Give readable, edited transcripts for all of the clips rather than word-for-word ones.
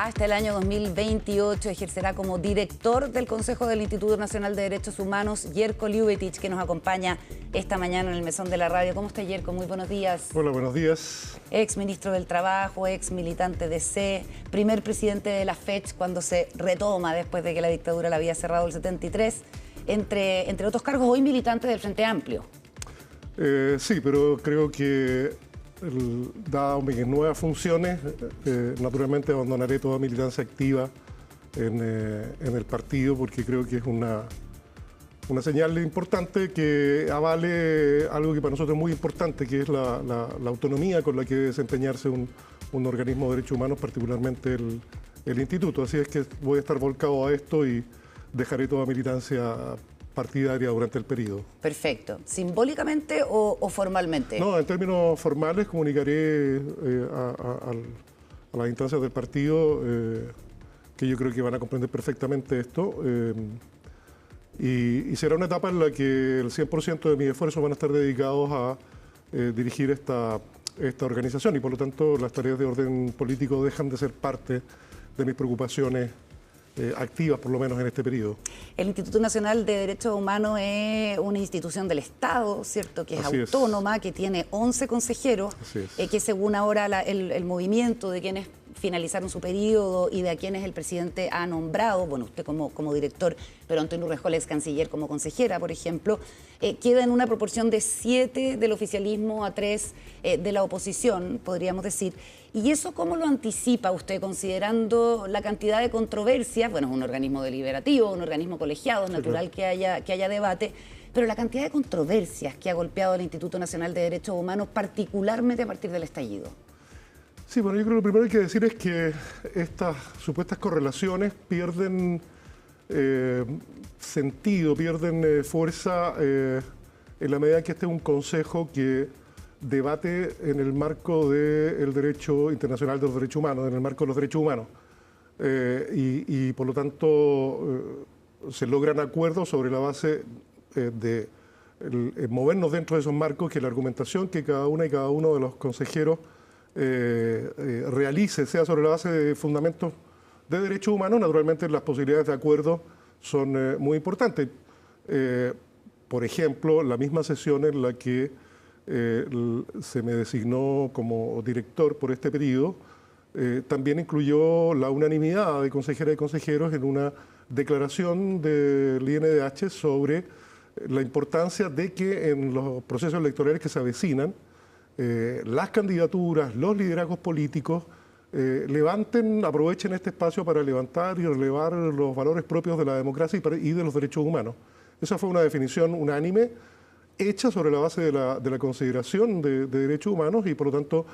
Hasta el año 2028 ejercerá como director del Consejo del Instituto Nacional de Derechos Humanos, Jerko Ljubetić, que nos acompaña esta mañana en el Mesón de la Radio. ¿Cómo está, Jerko? Muy buenos días. Hola, buenos días. Ex ministro del Trabajo, ex militante de C, primer presidente de la FECH cuando se retoma después de que la dictadura la había cerrado el 73, entre otros cargos, hoy militante del Frente Amplio. Sí, pero creo que dado mis nuevas funciones, naturalmente abandonaré toda militancia activa en el partido, porque creo que es una señal importante que avale algo que para nosotros es muy importante, que es la autonomía con la que debe desempeñarse un organismo de derechos humanos, particularmente el instituto. Así es que voy a estar volcado a esto y dejaré toda militancia partidaria durante el periodo. Perfecto. ¿Simbólicamente o formalmente? No, en términos formales comunicaré a las instancias del partido que yo creo que van a comprender perfectamente esto y será una etapa en la que el 100% de mis esfuerzos van a estar dedicados a dirigir esta organización y por lo tanto las tareas de orden político dejan de ser parte de mis preocupaciones activas, por lo menos en este periodo. El Instituto Nacional de Derechos Humanos es una institución del Estado, ¿cierto? Que es autónoma, que tiene 11 consejeros, que según ahora el movimiento de quienes finalizaron su periodo y de a quienes el presidente ha nombrado, bueno, usted como director, pero Antonio Urrejola, ex canciller, como consejera, por ejemplo, queda en una proporción de 7 del oficialismo a 3 de la oposición, podríamos decir. ¿Y eso cómo lo anticipa usted, considerando la cantidad de controversias? Bueno, es un organismo deliberativo, un organismo colegiado, es natural que haya debate, pero la cantidad de controversias que ha golpeado el Instituto Nacional de Derechos Humanos, particularmente a partir del estallido. Sí, bueno, yo creo que lo primero que hay que decir es que estas supuestas correlaciones pierden sentido, pierden fuerza en la medida en que este es un consejo que debate en el marco del derecho internacional de los derechos humanos, en el marco de los derechos humanos. Y por lo tanto se logran acuerdos sobre la base de movernos dentro de esos marcos, que la argumentación que cada una y cada uno de los consejeros realice sea sobre la base de fundamentos de derechos humanos. Naturalmente las posibilidades de acuerdo son muy importantes. Por ejemplo, la misma sesión en la que se me designó como director por este periodo también incluyó la unanimidad de consejeras y consejeros en una declaración del INDH sobre la importancia de que en los procesos electorales que se avecinan las candidaturas, los liderazgos políticos aprovechen este espacio para levantar y relevar los valores propios de la democracia y de los derechos humanos. Esa fue una definición unánime hecha sobre la base de la consideración de derechos humanos y por lo tanto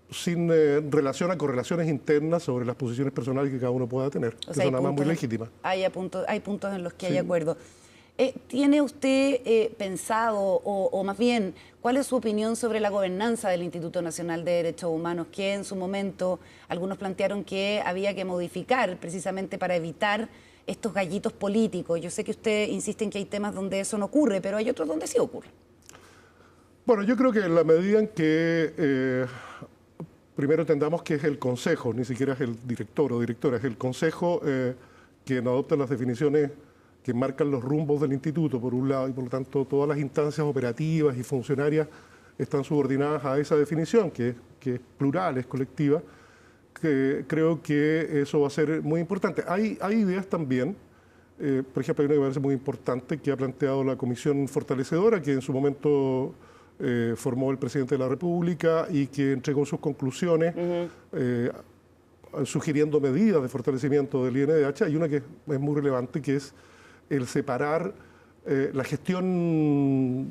sin relación a correlaciones internas sobre las posiciones personales que cada uno pueda tener, que son además muy legítimas. Hay puntos en los que hay acuerdo. ¿Tiene usted pensado, o más bien, cuál es su opinión sobre la gobernanza del Instituto Nacional de Derechos Humanos, que en su momento algunos plantearon que había que modificar precisamente para evitar estos gallitos políticos? Yo sé que usted insiste en que hay temas donde eso no ocurre, pero hay otros donde sí ocurre. Bueno, yo creo que en la medida en que primero entendamos que es el Consejo, ni siquiera es el director o directora, es el Consejo quien adopta las definiciones que marcan los rumbos del instituto, por un lado, y por lo tanto todas las instancias operativas y funcionarias están subordinadas a esa definición, que es plural, es colectiva, que creo que eso va a ser muy importante. Hay ideas también, por ejemplo, hay una que me parece muy importante que ha planteado la Comisión Fortalecedora, que en su momento formó el presidente de la República y que entregó sus conclusiones sugiriendo medidas de fortalecimiento del INDH. Hay una que es muy relevante, que es el separar la gestión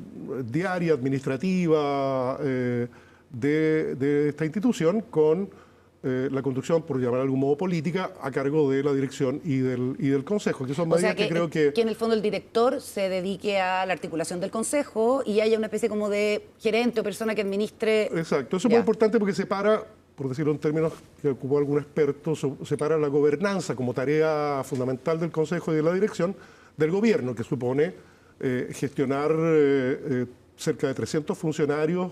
diaria, administrativa de esta institución con la conducción, por llamar de algún modo, política a cargo de la dirección y del Consejo, que son medidas que creo que en el fondo el director se dedique a la articulación del Consejo y haya una especie como de gerente o persona que administre. Exacto, eso es muy importante porque separa, por decirlo en términos que ocupó algún experto, separa la gobernanza como tarea fundamental del Consejo y de la dirección del gobierno, que supone gestionar cerca de 300 funcionarios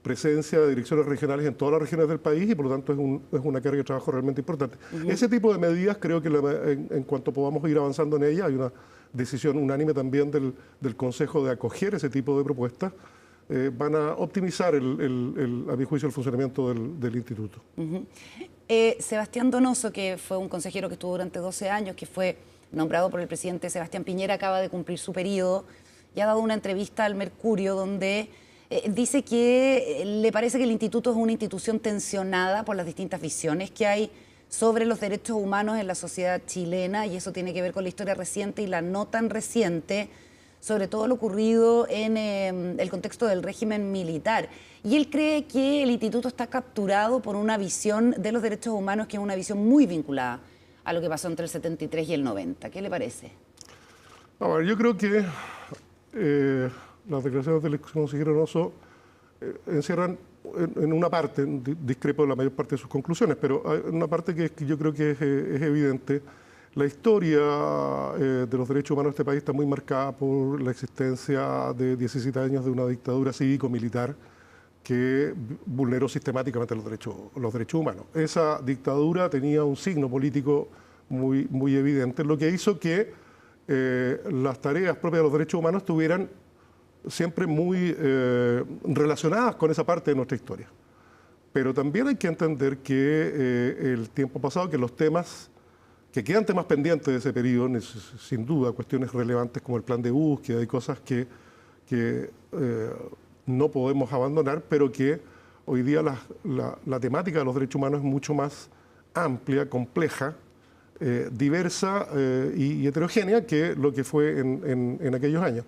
presencia de direcciones regionales en todas las regiones del país y por lo tanto es una carga de trabajo realmente importante. Ese tipo de medidas creo que en cuanto podamos ir avanzando en ella, hay una decisión unánime también del Consejo de acoger ese tipo de propuestas, van a optimizar, a mi juicio, el funcionamiento del instituto. Sebastián Donoso, que fue un consejero que estuvo durante 12 años, que fue nombrado por el presidente Sebastián Piñera, acaba de cumplir su periodo y ha dado una entrevista al Mercurio donde dice que le parece que el instituto es una institución tensionada por las distintas visiones que hay sobre los derechos humanos en la sociedad chilena, y eso tiene que ver con la historia reciente y la no tan reciente, sobre todo lo ocurrido en el contexto del régimen militar. Y él cree que el instituto está capturado por una visión de los derechos humanos que es una visión muy vinculada a lo que pasó entre el 73 y el 90. ¿Qué le parece? A ver, yo creo que las declaraciones del consejero Donoso encierran en una parte, discrepo de la mayor parte de sus conclusiones, pero hay una parte que yo creo que es evidente. La historia de los derechos humanos de este país está muy marcada por la existencia de 17 años de una dictadura cívico-militar que vulneró sistemáticamente los derechos humanos. Esa dictadura tenía un signo político muy evidente, lo que hizo que las tareas propias de los derechos humanos estuvieran siempre muy relacionadas con esa parte de nuestra historia. Pero también hay que entender que el tiempo pasado, que los temas, que quedan temas pendientes de ese periodo, sin duda, cuestiones relevantes como el plan de búsqueda y cosas que no podemos abandonar, pero que hoy día la temática de los derechos humanos es mucho más amplia, compleja, diversa y heterogénea que lo que fue en aquellos años.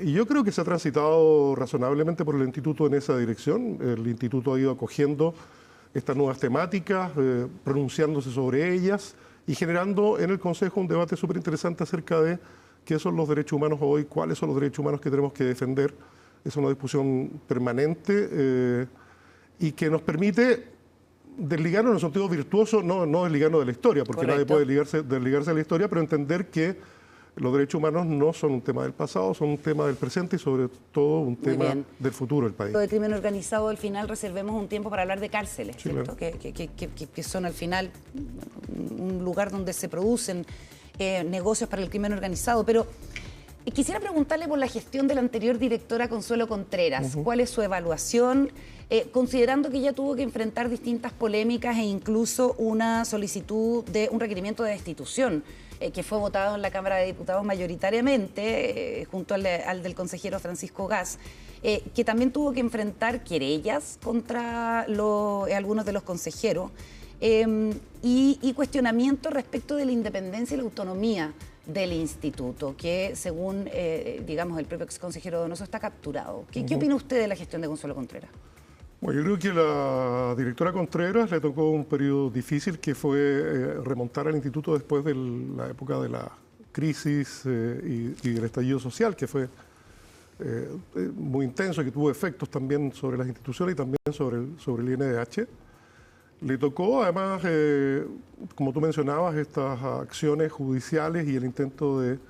Y yo creo que se ha transitado razonablemente por el Instituto en esa dirección. El Instituto ha ido acogiendo estas nuevas temáticas, pronunciándose sobre ellas y generando en el Consejo un debate súper interesante acerca de qué son los derechos humanos hoy, cuáles son los derechos humanos que tenemos que defender. Es una discusión permanente y que nos permite desligarnos en el sentido virtuoso, no desligarnos de la historia, porque Correcto. Nadie puede desligarse de la historia, pero entender que los derechos humanos no son un tema del pasado, son un tema del presente y sobre todo un tema del futuro del país. Lo del crimen organizado, al final reservemos un tiempo para hablar de cárceles, sí, ¿cierto? Claro. Que son al final un lugar donde se producen negocios para el crimen organizado. Pero quisiera preguntarle por la gestión de la anterior directora Consuelo Contreras. ¿Cuál es su evaluación? Considerando que ella tuvo que enfrentar distintas polémicas e incluso una solicitud de un requerimiento de destitución que fue votado en la Cámara de Diputados mayoritariamente, junto al del consejero Francisco Gas, que también tuvo que enfrentar querellas contra algunos de los consejeros y cuestionamientos respecto de la independencia y la autonomía del instituto, que según, digamos, el propio exconsejero Donoso está capturado. ¿Qué opina usted de la gestión de Consuelo Contreras? Bueno, yo creo que la directora Contreras le tocó un periodo difícil que fue remontar al instituto después de la época de la crisis y del estallido social, que fue muy intenso y que tuvo efectos también sobre las instituciones y también sobre el INDH. Le tocó, además, como tú mencionabas, estas acciones judiciales y el intento de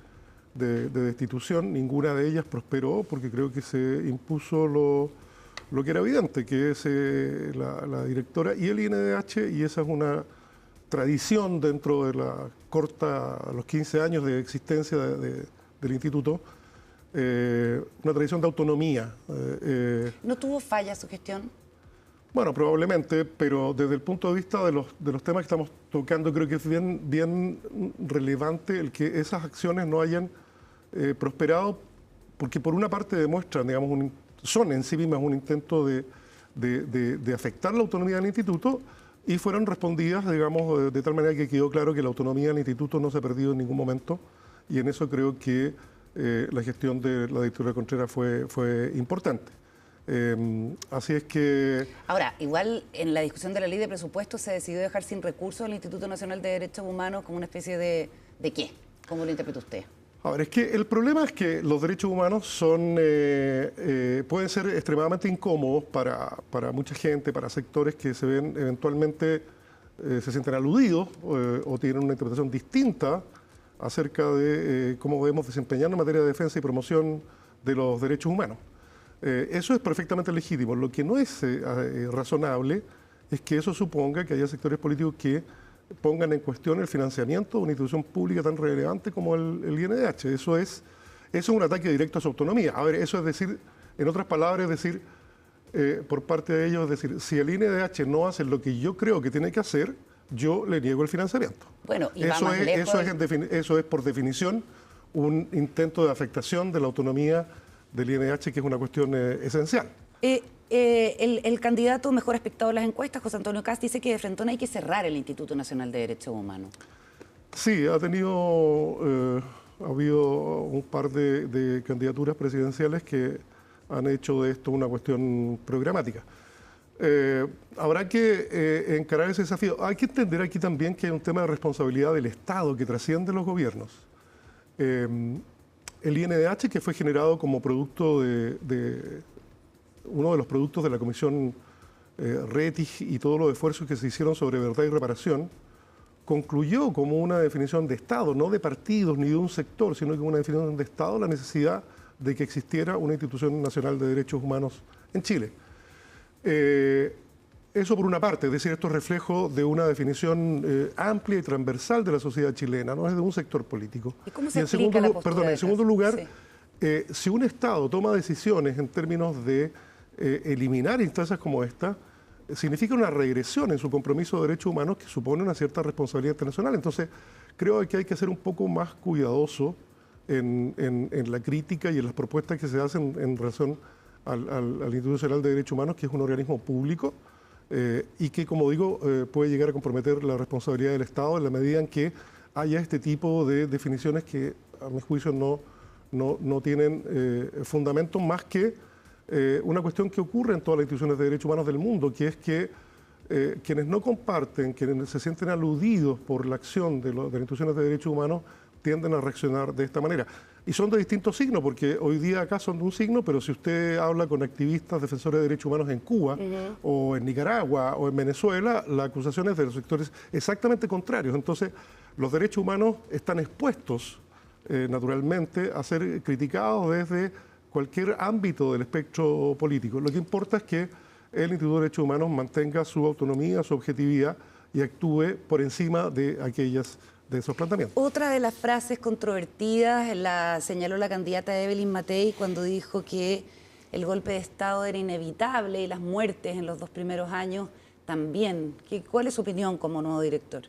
destitución. Ninguna de ellas prosperó porque creo que se impuso lo que era evidente, que es la directora y el INDH, y esa es una tradición dentro de los 15 años de existencia del instituto, una tradición de autonomía. ¿No tuvo falla su gestión? Bueno, probablemente, pero desde el punto de vista de los temas que estamos tocando, creo que es bien relevante el que esas acciones no hayan prosperado, porque por una parte demuestran, digamos, son en sí mismas un intento de afectar la autonomía del instituto y fueron respondidas, digamos, de tal manera que quedó claro que la autonomía del instituto no se ha perdido en ningún momento, y en eso creo que la gestión de la directora Contreras fue importante. Así es que... Ahora, igual en la discusión de la ley de presupuestos se decidió dejar sin recursos el Instituto Nacional de Derechos Humanos como una especie ¿de qué? ¿Cómo lo interpreta usted? Ahora, es que el problema es que los derechos humanos pueden ser extremadamente incómodos para mucha gente, para sectores que se ven eventualmente, se sienten aludidos o tienen una interpretación distinta acerca de cómo debemos desempeñarnos en materia de defensa y promoción de los derechos humanos. Eso es perfectamente legítimo. Lo que no es razonable es que eso suponga que haya sectores políticos que pongan en cuestión el financiamiento de una institución pública tan relevante como el INDH. Eso es un ataque directo a su autonomía. A ver, eso es decir, en otras palabras, es decir, por parte de ellos, es decir, si el INDH no hace lo que yo creo que tiene que hacer, yo le niego el financiamiento. Bueno, y eso es por definición un intento de afectación de la autonomía del INDH, que es una cuestión esencial. El candidato mejor aspectado de las encuestas, José Antonio Kast, dice que de frente hay que cerrar el Instituto Nacional de Derechos Humanos. Sí, ha habido un par de candidaturas presidenciales que han hecho de esto una cuestión programática. Habrá que encarar ese desafío. Hay que entender aquí también que hay un tema de responsabilidad del Estado que trasciende los gobiernos. El INDH, que fue generado como producto uno de los productos de la Comisión Rettig y todos los esfuerzos que se hicieron sobre verdad y reparación, concluyó como una definición de Estado, no de partidos ni de un sector, sino como una definición de Estado, la necesidad de que existiera una institución nacional de derechos humanos en Chile. Eso por una parte, es decir, esto es reflejo de una definición amplia y transversal de la sociedad chilena, no es de un sector político. ¿Y cómo se explica la postura? En segundo lugar, sí. Si un Estado toma decisiones en términos de eliminar instancias como esta, significa una regresión en su compromiso de derechos humanos que supone una cierta responsabilidad internacional. Entonces, creo que hay que ser un poco más cuidadoso en la crítica y en las propuestas que se hacen en relación al Instituto Nacional de Derechos Humanos, que es un organismo público y que, como digo, puede llegar a comprometer la responsabilidad del Estado en la medida en que haya este tipo de definiciones que, a mi juicio, no tienen fundamento más que una cuestión que ocurre en todas las instituciones de derechos humanos del mundo, que es que quienes no comparten, quienes se sienten aludidos por la acción de las instituciones de derechos humanos, tienden a reaccionar de esta manera. Y son de distintos signos, porque hoy día acá son de un signo, pero si usted habla con activistas defensores de derechos humanos en Cuba, o en Nicaragua, o en Venezuela, la acusación es de los sectores exactamente contrarios. Entonces, los derechos humanos están expuestos, naturalmente, a ser criticados desde cualquier ámbito del espectro político. Lo que importa es que el Instituto de Derechos Humanos mantenga su autonomía, su objetividad y actúe por encima de aquellas de esos planteamientos. Otra de las frases controvertidas la señaló la candidata Evelyn Matei cuando dijo que el golpe de Estado era inevitable y las muertes en los 2 primeros años también. ¿Cuál es su opinión como nuevo director?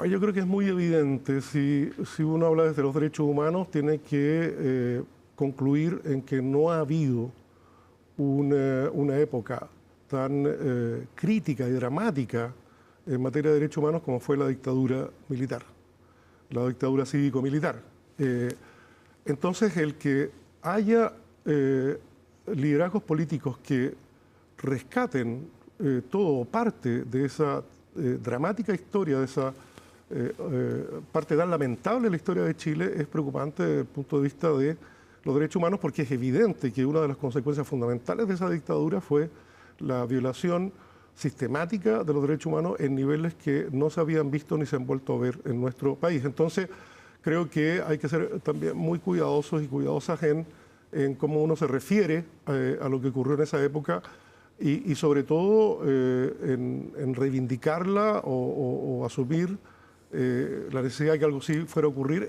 Yo creo que es muy evidente. Si uno habla desde los derechos humanos, tiene que concluir en que no ha habido una época tan crítica y dramática en materia de derechos humanos como fue la dictadura militar, la dictadura cívico-militar. Entonces, el que haya liderazgos políticos que rescaten todo o parte de esa dramática historia, de esa parte tan lamentable de la historia de Chile, es preocupante desde el punto de vista de los derechos humanos, porque es evidente que una de las consecuencias fundamentales de esa dictadura fue la violación sistemática de los derechos humanos en niveles que no se habían visto ni se han vuelto a ver en nuestro país. Entonces, creo que hay que ser también muy cuidadosos y cuidadosas en cómo uno se refiere a lo que ocurrió en esa época y sobre todo en reivindicarla o asumir la necesidad de que algo así fuera a ocurrir.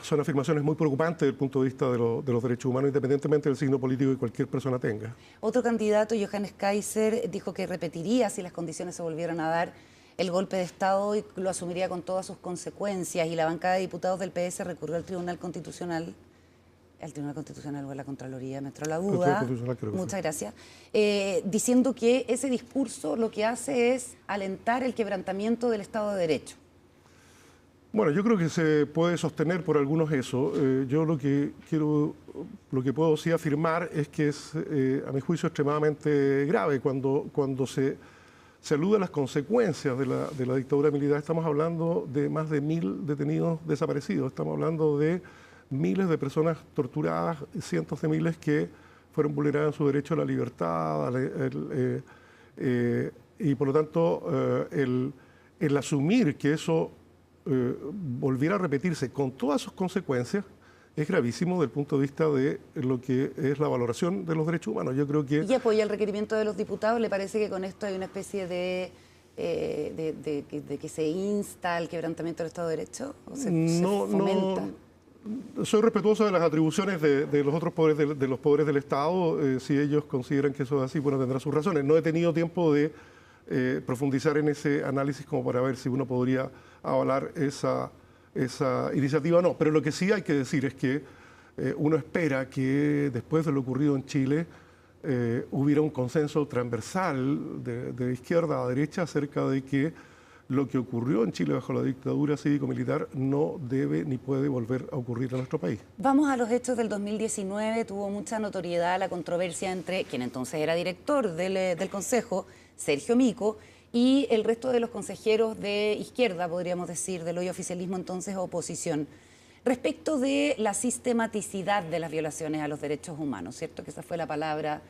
Son afirmaciones muy preocupantes desde el punto de vista de los derechos humanos, independientemente del signo político que cualquier persona tenga. Otro candidato, Johannes Kaiser, dijo que repetiría, si las condiciones se volvieran a dar, el golpe de Estado y lo asumiría con todas sus consecuencias. Y la bancada de diputados del PS recurrió al Tribunal Constitucional o a la Contraloría, me entró la duda. Muchas gracias. Diciendo que ese discurso lo que hace es alentar el quebrantamiento del Estado de Derecho. Bueno, yo creo que se puede sostener por algunos eso. Yo lo que puedo sí afirmar es que es, a mi juicio, extremadamente grave cuando se alude a las consecuencias de la dictadura militar. Estamos hablando de más de 1000 detenidos desaparecidos, estamos hablando de miles de personas torturadas, cientos de miles que fueron vulneradas en su derecho a la libertad, y por lo tanto el asumir que eso volviera a repetirse con todas sus consecuencias es gravísimo desde el punto de vista de lo que es la valoración de los derechos humanos. Yo creo que... ¿Y apoya el requerimiento de los diputados? ¿Le parece que con esto hay una especie de que se insta al quebrantamiento del Estado de Derecho? ¿O se fomenta? No, soy respetuoso de las atribuciones de los otros poderes, de los poderes del Estado. Si ellos consideran que eso es así, bueno, tendrán sus razones. No he tenido tiempo de profundizar en ese análisis como para ver si uno podría avalar esa iniciativa o no. Pero lo que sí hay que decir es que uno espera que después de lo ocurrido en Chile hubiera un consenso transversal de izquierda a derecha acerca de que lo que ocurrió en Chile bajo la dictadura cívico-militar no debe ni puede volver a ocurrir en nuestro país. Vamos a los hechos del 2019. Tuvo mucha notoriedad la controversia entre quien entonces era director del Consejo, Sergio Mico, y el resto de los consejeros de izquierda, podríamos decir, del hoy oficialismo, entonces oposición, respecto de la sistematicidad de las violaciones a los derechos humanos, ¿cierto? Que esa fue la palabra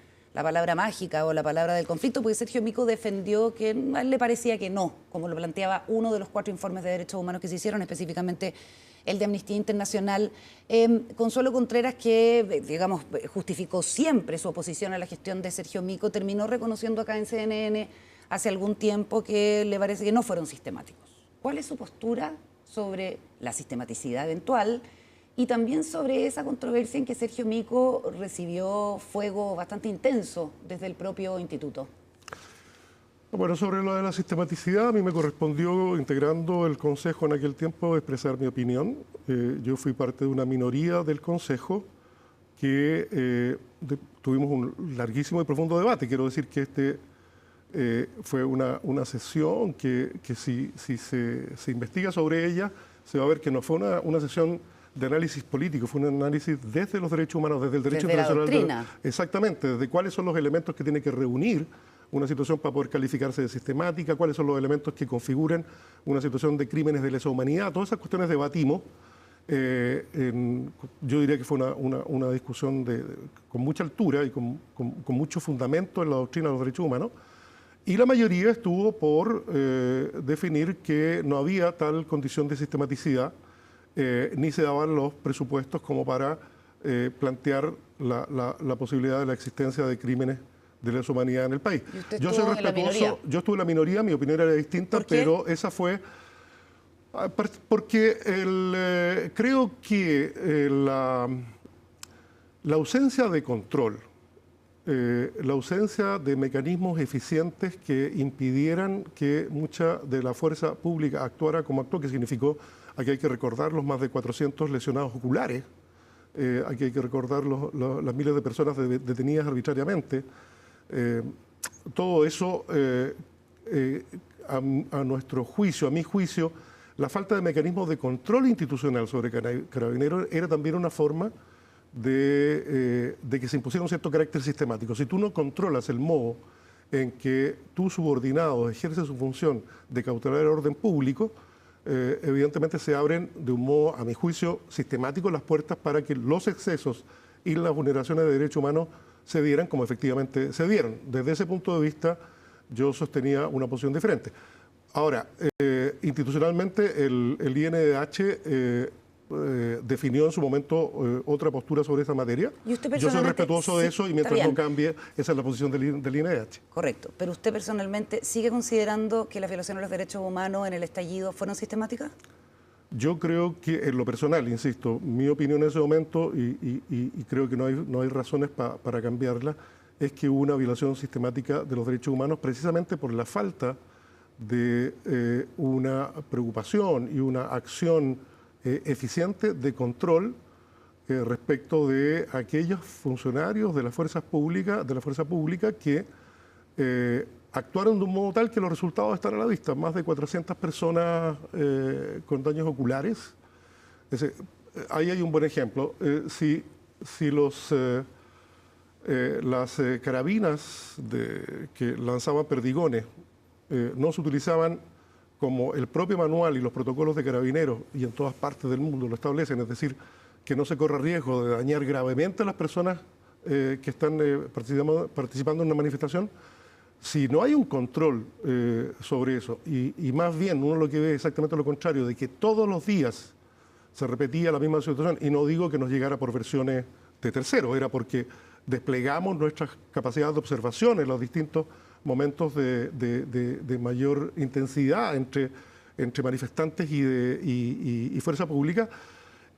mágica o la palabra del conflicto, porque Sergio Mico defendió que a él le parecía que no, como lo planteaba uno de los 4 informes de derechos humanos que se hicieron, específicamente el de Amnistía Internacional. Consuelo Contreras, que digamos justificó siempre su oposición a la gestión de Sergio Mico, terminó reconociendo acá en CNN hace algún tiempo que le parece que no fueron sistemáticos. ¿Cuál es su postura sobre la sistematicidad eventual y también sobre esa controversia en que Sergio Mico recibió fuego bastante intenso desde el propio instituto? Bueno, sobre lo de la sistematicidad, a mí me correspondió, integrando el Consejo en aquel tiempo, expresar mi opinión. Yo fui parte de una minoría del Consejo que tuvimos un larguísimo y profundo debate. Quiero decir que fue una sesión que si se investiga sobre ella, se va a ver que no fue una sesión de análisis político, fue un análisis desde los derechos humanos, desde el derecho internacional. Desde la doctrina. Exactamente, desde cuáles son los elementos que tiene que reunir una situación para poder calificarse de sistemática, cuáles son los elementos que configuran una situación de crímenes de lesa humanidad. Todas esas cuestiones debatimos. Yo diría que fue una discusión con mucha altura y con mucho fundamento en la doctrina de los derechos humanos. Y la mayoría estuvo por definir que no había tal condición de sistematicidad, ni se daban los presupuestos como para plantear la posibilidad de la existencia de crímenes de lesa humanidad en el país. Yo soy respetuoso, yo estuve en la minoría, mi opinión era distinta, pero esa fue porque creo que la ausencia de control, la ausencia de mecanismos eficientes que impidieran que mucha de la fuerza pública actuara como actuó, que significó, aquí hay que recordar los más de 400 lesionados oculares, aquí hay que recordar las miles de personas detenidas arbitrariamente. Todo eso, a nuestro juicio, a mi juicio, la falta de mecanismos de control institucional sobre Carabineros era también una forma de que se impusiera un cierto carácter sistemático. Si tú no controlas el modo en que tu subordinado ejerce su función de cautelar el orden público, evidentemente se abren de un modo, a mi juicio, sistemático las puertas para que los excesos y las vulneraciones de derechos humanos se dieran como efectivamente se dieron. Desde ese punto de vista, yo sostenía una posición diferente. Ahora, institucionalmente, el INDH definió en su momento otra postura sobre esa materia. Yo soy respetuoso de eso y mientras no cambie, esa es la posición del INDH. Correcto. ¿Pero usted personalmente sigue considerando que las violaciones de los derechos humanos en el estallido fueron sistemáticas? Yo creo que en lo personal, insisto, mi opinión en ese momento, y creo que no hay razones para cambiarla, es que hubo una violación sistemática de los derechos humanos precisamente por la falta de una preocupación y una acción eficiente de control respecto de aquellos funcionarios de la fuerza pública que actuaron de un modo tal que los resultados están a la vista. Más de 400 personas con daños oculares. Ahí hay un buen ejemplo. Si las carabinas que lanzaban perdigones no se utilizaban como el propio manual y los protocolos de carabineros, y en todas partes del mundo lo establecen, es decir, que no se corra riesgo de dañar gravemente a las personas que están participando en una manifestación. Si no hay un control sobre eso, y más bien uno lo que ve es exactamente lo contrario, de que todos los días se repetía la misma situación. Y no digo que nos llegara por versiones de terceros, era porque desplegamos nuestras capacidades de observación en los distintos momentos de mayor intensidad entre manifestantes y fuerza pública,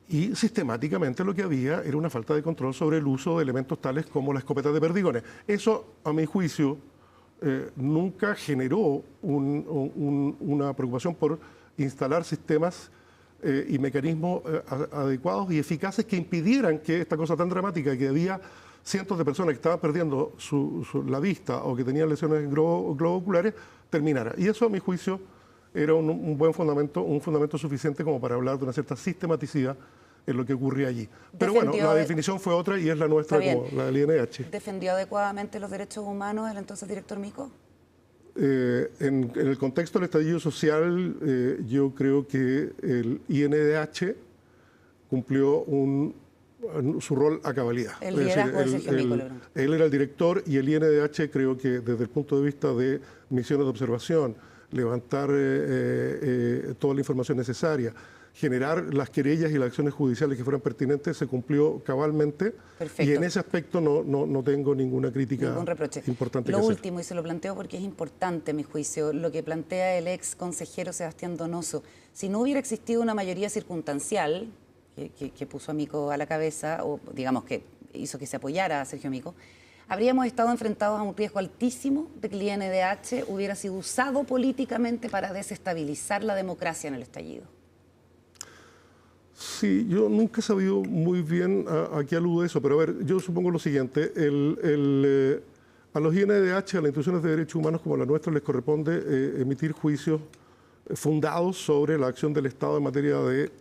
y sistemáticamente lo que había era una falta de control sobre el uso de elementos tales como la escopeta de perdigones. Eso, a mi juicio, nunca generó una preocupación por instalar sistemas y mecanismos adecuados y eficaces que impidieran que esta cosa tan dramática, que había cientos de personas que estaban perdiendo la vista o que tenían lesiones en globos oculares, terminara. Y eso, a mi juicio, era un buen fundamento, un fundamento suficiente como para hablar de una cierta sistematicidad en lo que ocurría allí. Pero bueno, la definición fue otra y es la nuestra, como la del INDH. ¿Defendió adecuadamente los derechos humanos el entonces director Mico? En el contexto del estallido social, yo creo que el INDH cumplió su rol a cabalidad. El liderazgo de Sergio Mico. Él era el director y el INDH creo que desde el punto de vista de misiones de observación, levantar toda la información necesaria, generar las querellas y las acciones judiciales que fueran pertinentes, se cumplió cabalmente. Perfecto. Y en ese aspecto no tengo ninguna crítica, ningún reproche importante. Lo último, y se lo planteo porque es importante, a mi juicio, lo que plantea el ex consejero Sebastián Donoso. Si no hubiera existido una mayoría circunstancial que puso a Mico a la cabeza, o digamos que hizo que se apoyara a Sergio Mico, habríamos estado enfrentados a un riesgo altísimo de que el INDH hubiera sido usado políticamente para desestabilizar la democracia en el estallido. Sí, yo nunca he sabido muy bien a qué alude eso, pero a ver, yo supongo lo siguiente, a los INDH, a las instituciones de derechos humanos como la nuestra, les corresponde emitir juicios fundados sobre la acción del Estado en materia de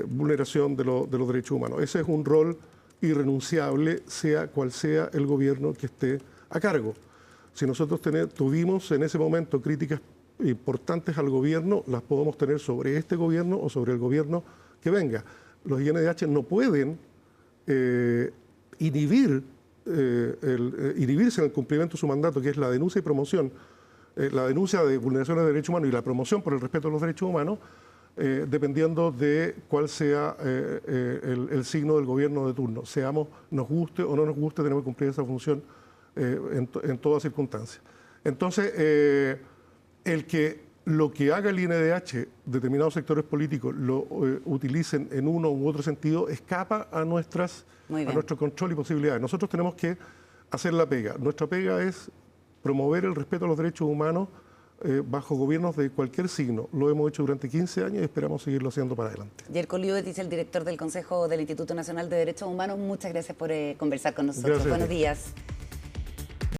vulneración de los derechos humanos. Ese es un rol irrenunciable, sea cual sea el gobierno que esté a cargo. Si nosotros tuvimos en ese momento críticas importantes al gobierno, las podemos tener sobre este gobierno o sobre el gobierno que venga. Los INDH no pueden inhibirse en el cumplimiento de su mandato, que es la denuncia y promoción, la denuncia de vulneraciones de derechos humanos y la promoción por el respeto a los derechos humanos, dependiendo de cuál sea el signo del gobierno de turno. Nos guste o no nos guste, tenemos que cumplir esa función en todas circunstancias. Entonces, lo que haga el INDH, determinados sectores políticos lo utilicen en uno u otro sentido, escapa a nuestro control y posibilidades. Nosotros tenemos que hacer la pega. Nuestra pega es promover el respeto a los derechos humanos bajo gobiernos de cualquier signo. Lo hemos hecho durante 15 años y esperamos seguirlo haciendo para adelante. Yerko Liubetis, el director del Consejo del Instituto Nacional de Derechos Humanos, muchas gracias por conversar con nosotros. Gracias. Buenos días.